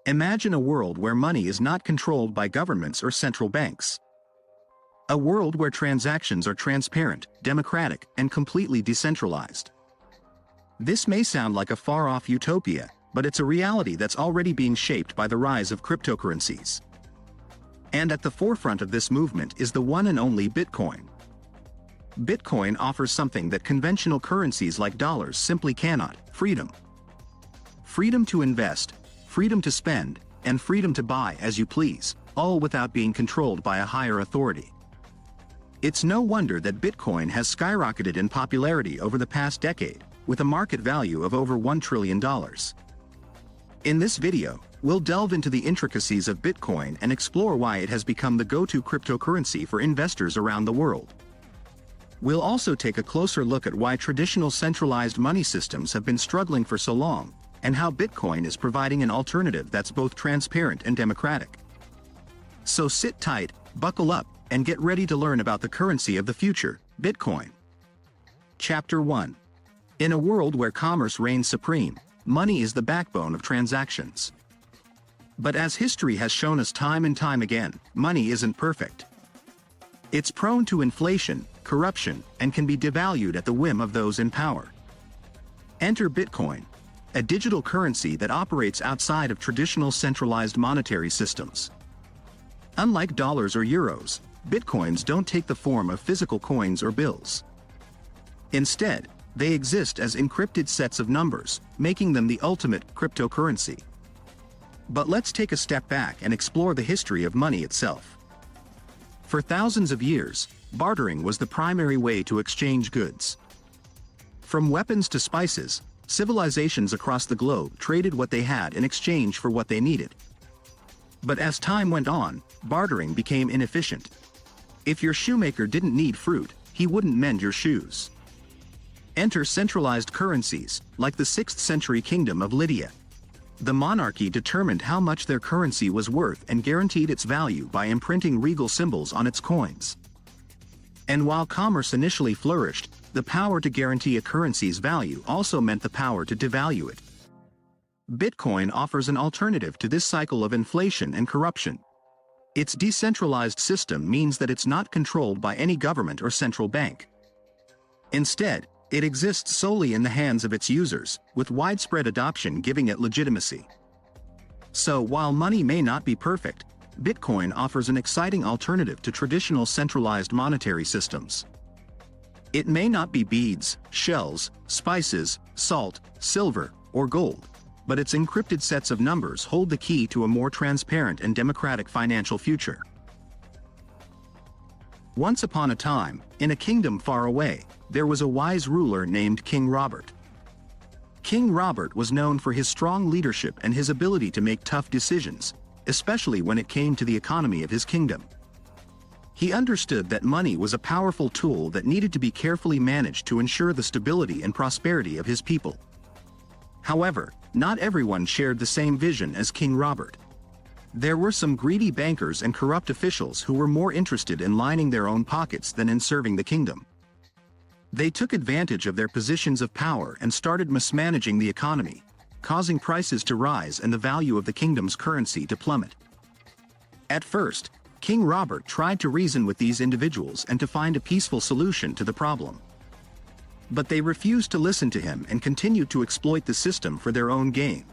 Imagine a world where money is not controlled by governments or central banks. A world where transactions are transparent, democratic, and completely decentralized. This may sound like a far-off utopia, but it's a reality that's already being shaped by the rise of cryptocurrencies. And at the forefront of this movement is the one and only Bitcoin. Bitcoin offers something that conventional currencies like dollars simply cannot: freedom. Freedom to invest, freedom to spend, and freedom to buy as you please, all without being controlled by a higher authority. It's no wonder that Bitcoin has skyrocketed in popularity over the past decade, with a market value of over $1 trillion. In this video, we'll delve into the intricacies of Bitcoin and explore why it has become the go-to cryptocurrency for investors around the world. We'll also take a closer look at why traditional centralized money systems have been struggling for so long, and how Bitcoin is providing an alternative that's both transparent and democratic. So sit tight, buckle up, and get ready to learn about the currency of the future, Bitcoin. Chapter 1. In a world where commerce reigns supreme, money is the backbone of transactions. But as history has shown us time and time again, money isn't perfect. It's prone to inflation, corruption, and can be devalued at the whim of those in power. Enter Bitcoin, a digital currency that operates outside of traditional centralized monetary systems. Unlike dollars or euros, Bitcoins don't take the form of physical coins or bills. Instead, they exist as encrypted sets of numbers, making them the ultimate cryptocurrency. But let's take a step back and explore the history of money itself. For thousands of years, bartering was the primary way to exchange goods. From weapons to spices, civilizations across the globe traded what they had in exchange for what they needed. But as time went on, bartering became inefficient. If your shoemaker didn't need fruit, he wouldn't mend your shoes. Enter centralized currencies, like the 6th century kingdom of Lydia. The monarchy determined how much their currency was worth and guaranteed its value by imprinting regal symbols on its coins. And while commerce initially flourished, the power to guarantee a currency's value also meant the power to devalue it. Bitcoin offers an alternative to this cycle of inflation and corruption. Its decentralized system means that it's not controlled by any government or central bank. Instead, it exists solely in the hands of its users, with widespread adoption giving it legitimacy. So while money may not be perfect, Bitcoin offers an exciting alternative to traditional centralized monetary systems. It may not be beads, shells, spices, salt, silver, or gold, but its encrypted sets of numbers hold the key to a more transparent and democratic financial future. Once upon a time, in a kingdom far away, there was a wise ruler named King Robert. King Robert was known for his strong leadership and his ability to make tough decisions, especially when it came to the economy of his kingdom. He understood that money was a powerful tool that needed to be carefully managed to ensure the stability and prosperity of his people. However, not everyone shared the same vision as King Robert. There were some greedy bankers and corrupt officials who were more interested in lining their own pockets than in serving the kingdom. They took advantage of their positions of power and started mismanaging the economy, causing prices to rise and the value of the kingdom's currency to plummet. At first, King Robert tried to reason with these individuals and to find a peaceful solution to the problem. But they refused to listen to him and continued to exploit the system for their own gain.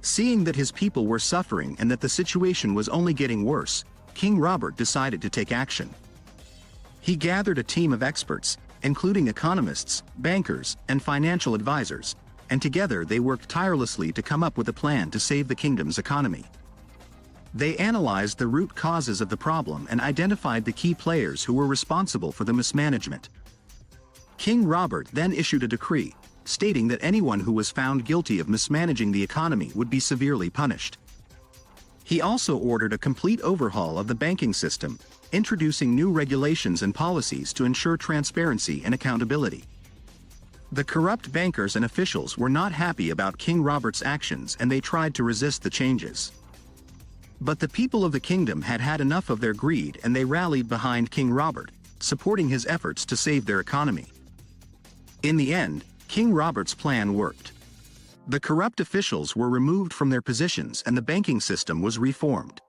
Seeing that his people were suffering and that the situation was only getting worse, King Robert decided to take action. He gathered a team of experts, including economists, bankers, and financial advisors, and together they worked tirelessly to come up with a plan to save the kingdom's economy. They analyzed the root causes of the problem and identified the key players who were responsible for the mismanagement. King Robert then issued a decree, stating that anyone who was found guilty of mismanaging the economy would be severely punished. He also ordered a complete overhaul of the banking system, introducing new regulations and policies to ensure transparency and accountability. The corrupt bankers and officials were not happy about King Robert's actions and they tried to resist the changes. But the people of the kingdom had had enough of their greed and they rallied behind King Robert, supporting his efforts to save their economy. In the end, King Robert's plan worked. The corrupt officials were removed from their positions and the banking system was reformed.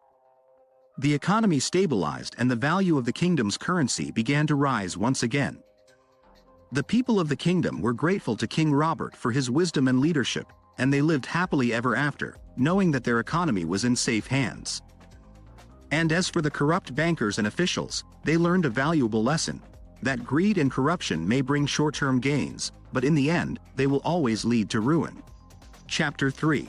The economy stabilized and the value of the kingdom's currency began to rise once again. The people of the kingdom were grateful to King Robert for his wisdom and leadership, and they lived happily ever after, knowing that their economy was in safe hands. And as for the corrupt bankers and officials, they learned a valuable lesson, that greed and corruption may bring short-term gains, but in the end, they will always lead to ruin. Chapter 3.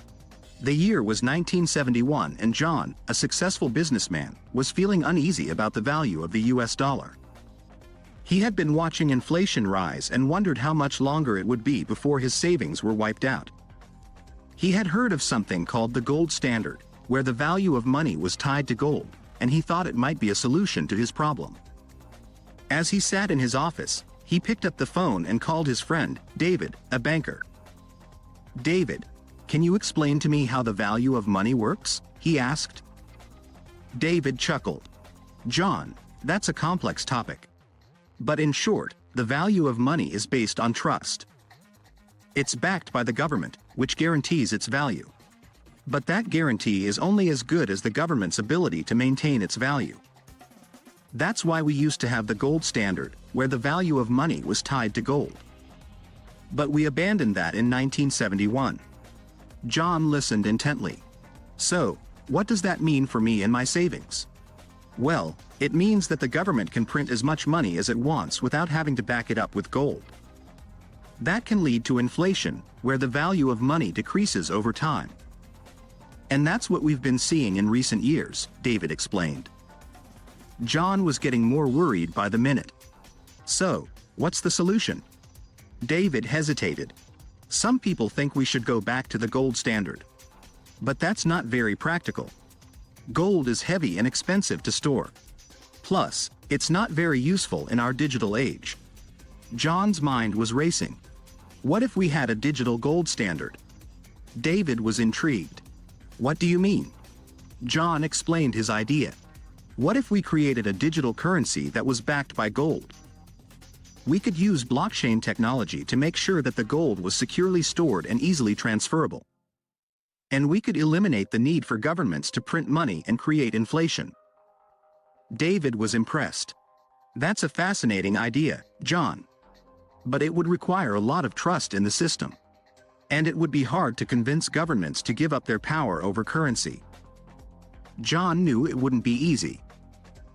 The year was 1971 and John, a successful businessman, was feeling uneasy about the value of the US dollar. He had been watching inflation rise and wondered how much longer it would be before his savings were wiped out. He had heard of something called the gold standard, where the value of money was tied to gold, and he thought it might be a solution to his problem. As he sat in his office, he picked up the phone and called his friend, David, a banker. "David, can you explain to me how the value of money works?" he asked. David chuckled. "John, that's a complex topic. But in short, the value of money is based on trust. It's backed by the government, which guarantees its value. But that guarantee is only as good as the government's ability to maintain its value. That's why we used to have the gold standard, where the value of money was tied to gold. But we abandoned that in 1971. John listened intently. "So, what does that mean for me and my savings?" "Well, it means that the government can print as much money as it wants without having to back it up with gold. That can lead to inflation, where the value of money decreases over time. And that's what we've been seeing in recent years," David explained. John was getting more worried by the minute. "So, what's the solution?" David hesitated. "Some people think we should go back to the gold standard. But that's not very practical. Gold is heavy and expensive to store. Plus, it's not very useful in our digital age." John's mind was racing. What if we had a digital gold standard? David was intrigued. "What do you mean?" John explained his idea. "What if we created a digital currency that was backed by gold? We could use blockchain technology to make sure that the gold was securely stored and easily transferable. And we could eliminate the need for governments to print money and create inflation." David was impressed. "That's a fascinating idea, John. But it would require a lot of trust in the system. And it would be hard to convince governments to give up their power over currency." John knew it wouldn't be easy.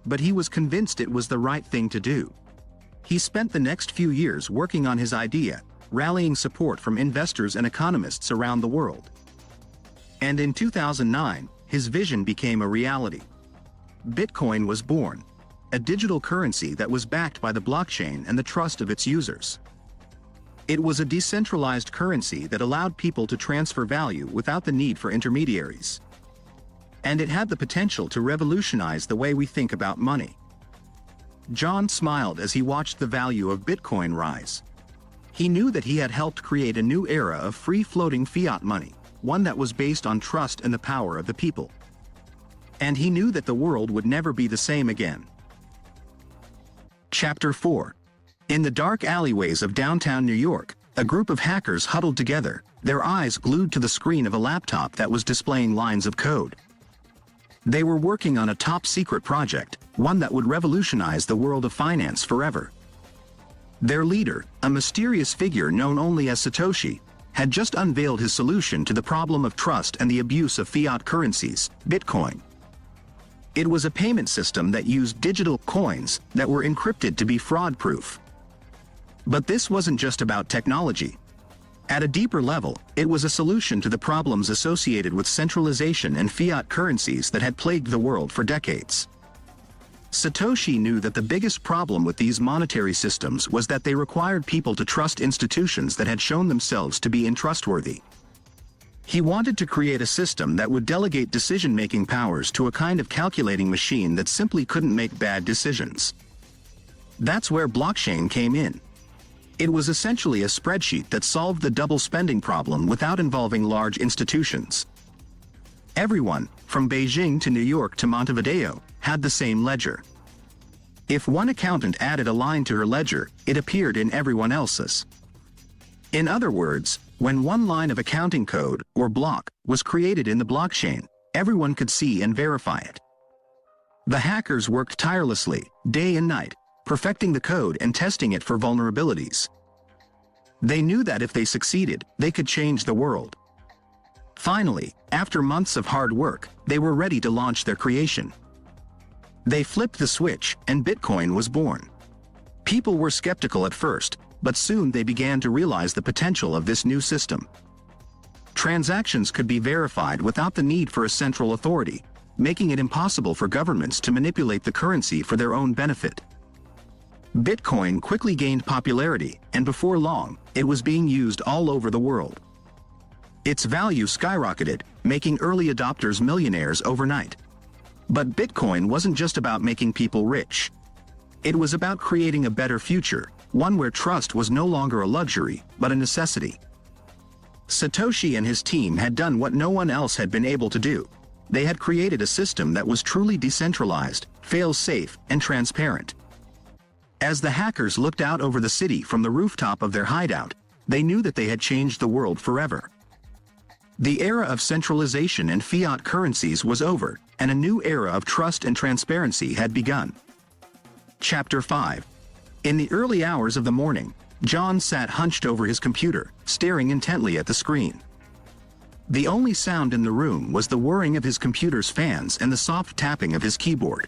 But he was convinced it was the right thing to do. He spent the next few years working on his idea, rallying support from investors and economists around the world. And in 2009, his vision became a reality. Bitcoin was born, a digital currency that was backed by the blockchain and the trust of its users. It was a decentralized currency that allowed people to transfer value without the need for intermediaries. And it had the potential to revolutionize the way we think about money. John smiled as he watched the value of Bitcoin rise. He knew that he had helped create a new era of free-floating fiat money, one that was based on trust and the power of the people. And he knew that the world would never be the same again. Chapter 4. In the dark alleyways of downtown New York, a group of hackers huddled together, their eyes glued to the screen of a laptop that was displaying lines of code. They were working on a top-secret project, one that would revolutionize the world of finance forever. Their leader, a mysterious figure known only as Satoshi, had just unveiled his solution to the problem of trust and the abuse of fiat currencies, Bitcoin. It was a payment system that used digital coins that were encrypted to be fraud-proof. But this wasn't just about technology. At a deeper level, it was a solution to the problems associated with centralization and fiat currencies that had plagued the world for decades. Satoshi knew that the biggest problem with these monetary systems was that they required people to trust institutions that had shown themselves to be untrustworthy. He wanted to create a system that would delegate decision-making powers to a kind of calculating machine that simply couldn't make bad decisions. That's where blockchain came in. It was essentially a spreadsheet that solved the double spending problem without involving large institutions. Everyone, from Beijing to New York to Montevideo, had the same ledger. If one accountant added a line to her ledger, it appeared in everyone else's. In other words, When one line of accounting code, or block, was created in the blockchain, everyone could see and verify it. The hackers worked tirelessly, day and night, perfecting the code and testing it for vulnerabilities. They knew that if they succeeded, they could change the world. Finally, after months of hard work, they were ready to launch their creation. They flipped the switch, and Bitcoin was born. People were skeptical at first, but soon they began to realize the potential of this new system. Transactions could be verified without the need for a central authority, making it impossible for governments to manipulate the currency for their own benefit. Bitcoin quickly gained popularity, and before long, it was being used all over the world. Its value skyrocketed, making early adopters millionaires overnight. But Bitcoin wasn't just about making people rich. It was about creating a better future, one where trust was no longer a luxury, but a necessity. Satoshi and his team had done what no one else had been able to do. They had created a system that was truly decentralized, fail-safe, and transparent. As the hackers looked out over the city from the rooftop of their hideout, they knew that they had changed the world forever. The era of centralization and fiat currencies was over, and a new era of trust and transparency had begun. Chapter 5. In the early hours of the morning, John sat hunched over his computer, staring intently at the screen. The only sound in the room was the whirring of his computer's fans and the soft tapping of his keyboard.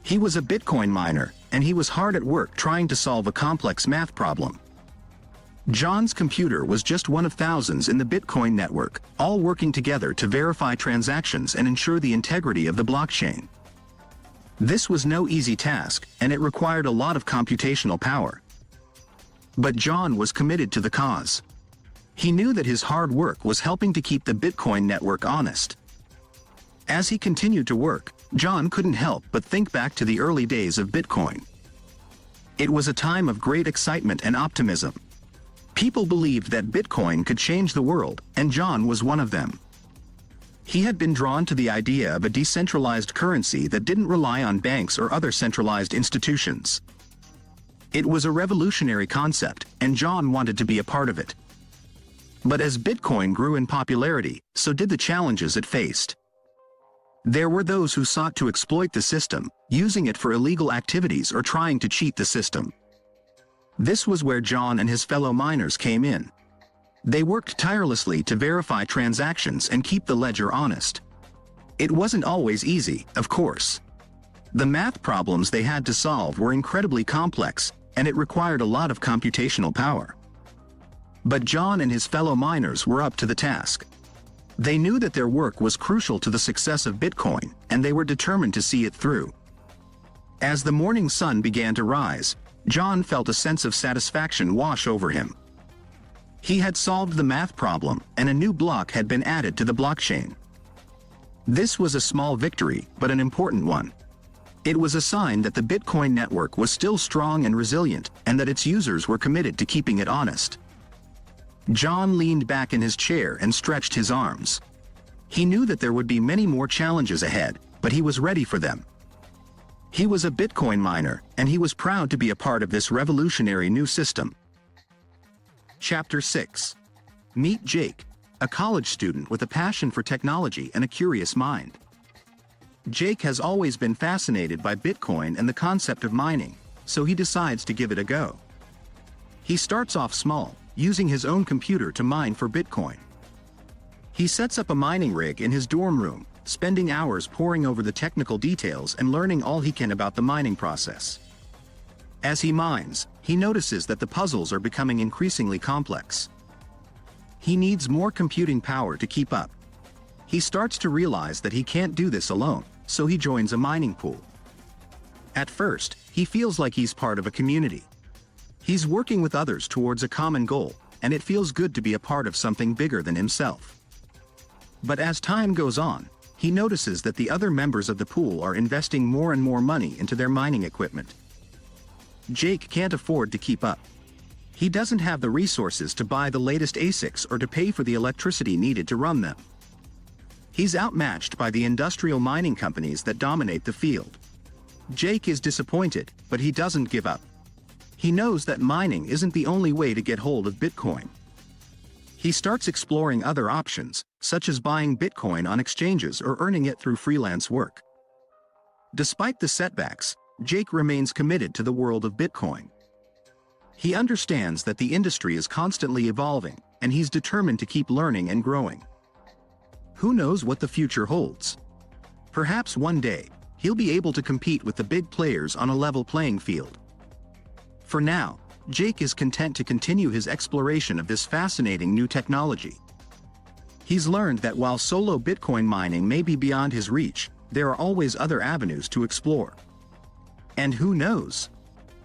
He was a Bitcoin miner, and he was hard at work trying to solve a complex math problem. John's computer was just one of thousands in the Bitcoin network, all working together to verify transactions and ensure the integrity of the blockchain. This was no easy task, and it required a lot of computational power. But John was committed to the cause. He knew that his hard work was helping to keep the Bitcoin network honest. As he continued to work, John couldn't help but think back to the early days of Bitcoin. It was a time of great excitement and optimism. People believed that Bitcoin could change the world, and John was one of them. He had been drawn to the idea of a decentralized currency that didn't rely on banks or other centralized institutions. It was a revolutionary concept, and John wanted to be a part of it. But as Bitcoin grew in popularity, so did the challenges it faced. There were those who sought to exploit the system, using it for illegal activities or trying to cheat the system. This was where John and his fellow miners came in. They worked tirelessly to verify transactions and keep the ledger honest. It wasn't always easy, of course. The math problems they had to solve were incredibly complex, and it required a lot of computational power. But John and his fellow miners were up to the task. They knew that their work was crucial to the success of Bitcoin, and they were determined to see it through. As the morning sun began to rise, John felt a sense of satisfaction wash over him. He had solved the math problem, and a new block had been added to the blockchain. This was a small victory, but an important one. It was a sign that the Bitcoin network was still strong and resilient, and that its users were committed to keeping it honest. John leaned back in his chair and stretched his arms. He knew that there would be many more challenges ahead, but he was ready for them. He was a Bitcoin miner, and he was proud to be a part of this revolutionary new system. Chapter 6. Meet Jake, a college student with a passion for technology and a curious mind. Jake has always been fascinated by Bitcoin and the concept of mining, so he decides to give it a go. He starts off small, using his own computer to mine for Bitcoin. He sets up a mining rig in his dorm room, spending hours poring over the technical details and learning all he can about the mining process. As he mines, he notices that the puzzles are becoming increasingly complex. He needs more computing power to keep up. He starts to realize that he can't do this alone, so he joins a mining pool. At first, he feels like he's part of a community. He's working with others towards a common goal, and it feels good to be a part of something bigger than himself. But as time goes on, he notices that the other members of the pool are investing more and more money into their mining equipment. Jake can't afford to keep up. He doesn't have the resources to buy the latest ASICs or to pay for the electricity needed to run them. He's outmatched by the industrial mining companies that dominate the field. Jake is disappointed, but he doesn't give up. He knows that mining isn't the only way to get hold of Bitcoin. He starts exploring other options, such as buying Bitcoin on exchanges or earning it through freelance work. Despite the setbacks, Jake remains committed to the world of Bitcoin. He understands that the industry is constantly evolving, and he's determined to keep learning and growing. Who knows what the future holds? Perhaps one day, he'll be able to compete with the big players on a level playing field. For now, Jake is content to continue his exploration of this fascinating new technology. He's learned that while solo Bitcoin mining may be beyond his reach, there are always other avenues to explore. And who knows?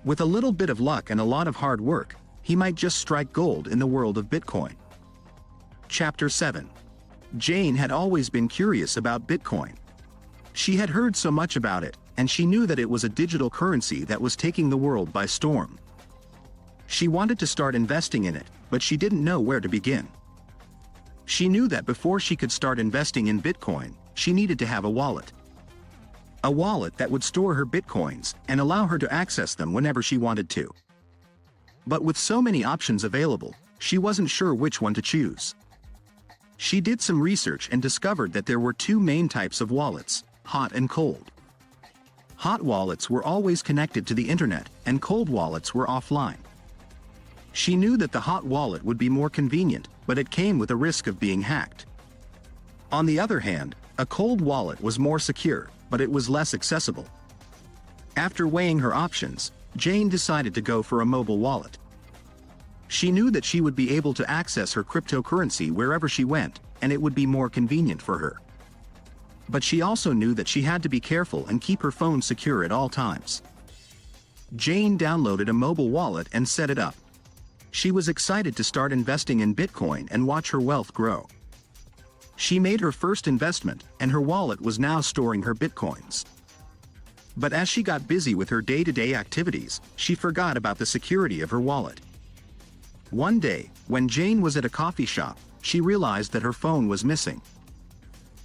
With a little bit of luck and a lot of hard work, he might just strike gold in the world of Bitcoin. Chapter 7. Jane had always been curious about Bitcoin. She had heard so much about it, and she knew that it was a digital currency that was taking the world by storm. She wanted to start investing in it, but she didn't know where to begin. She knew that before she could start investing in Bitcoin, she needed to have a wallet. A wallet that would store her Bitcoins and allow her to access them whenever she wanted to. But with so many options available, she wasn't sure which one to choose. She did some research and discovered that there were two main types of wallets, hot and cold. Hot wallets were always connected to the internet, and cold wallets were offline. She knew that the hot wallet would be more convenient, but it came with a risk of being hacked. On the other hand, a cold wallet was more secure, but it was less accessible. After weighing her options, Jane decided to go for a mobile wallet. She knew that she would be able to access her cryptocurrency wherever she went, and it would be more convenient for her. But she also knew that she had to be careful and keep her phone secure at all times. Jane downloaded a mobile wallet and set it up. She was excited to start investing in Bitcoin and watch her wealth grow. She made her first investment, and her wallet was now storing her Bitcoins. But as she got busy with her day-to-day activities, she forgot about the security of her wallet. One day, when Jane was at a coffee shop, she realized that her phone was missing.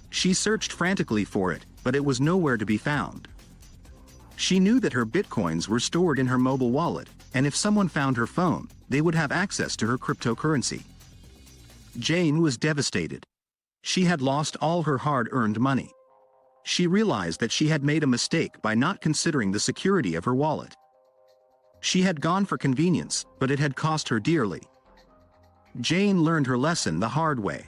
She searched frantically for it, but it was nowhere to be found. She knew that her Bitcoins were stored in her mobile wallet, and if someone found her phone, they would have access to her cryptocurrency. Jane was devastated. She had lost all her hard-earned money. She realized that she had made a mistake by not considering the security of her wallet. She had gone for convenience, but it had cost her dearly. Jane learned her lesson the hard way.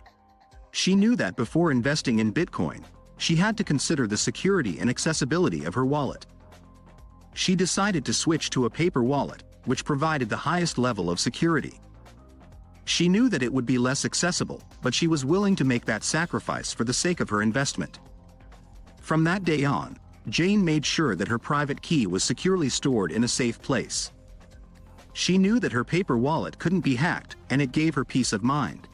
She knew that before investing in Bitcoin, she had to consider the security and accessibility of her wallet. She decided to switch to a paper wallet, which provided the highest level of security. She knew that it would be less accessible, but she was willing to make that sacrifice for the sake of her investment. From that day on, Jane made sure that her private key was securely stored in a safe place. She knew that her paper wallet couldn't be hacked, and it gave her peace of mind.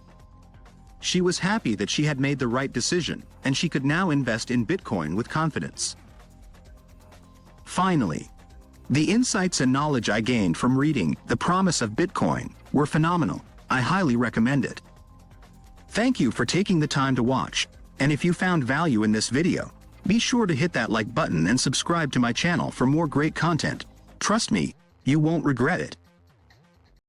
She was happy that she had made the right decision, and she could now invest in Bitcoin with confidence. Finally, the insights and knowledge I gained from reading The Promise of Bitcoin were phenomenal. I highly recommend it. Thank you for taking the time to watch, and if you found value in this video, be sure to hit that like button and subscribe to my channel for more great content. Trust me, you won't regret it.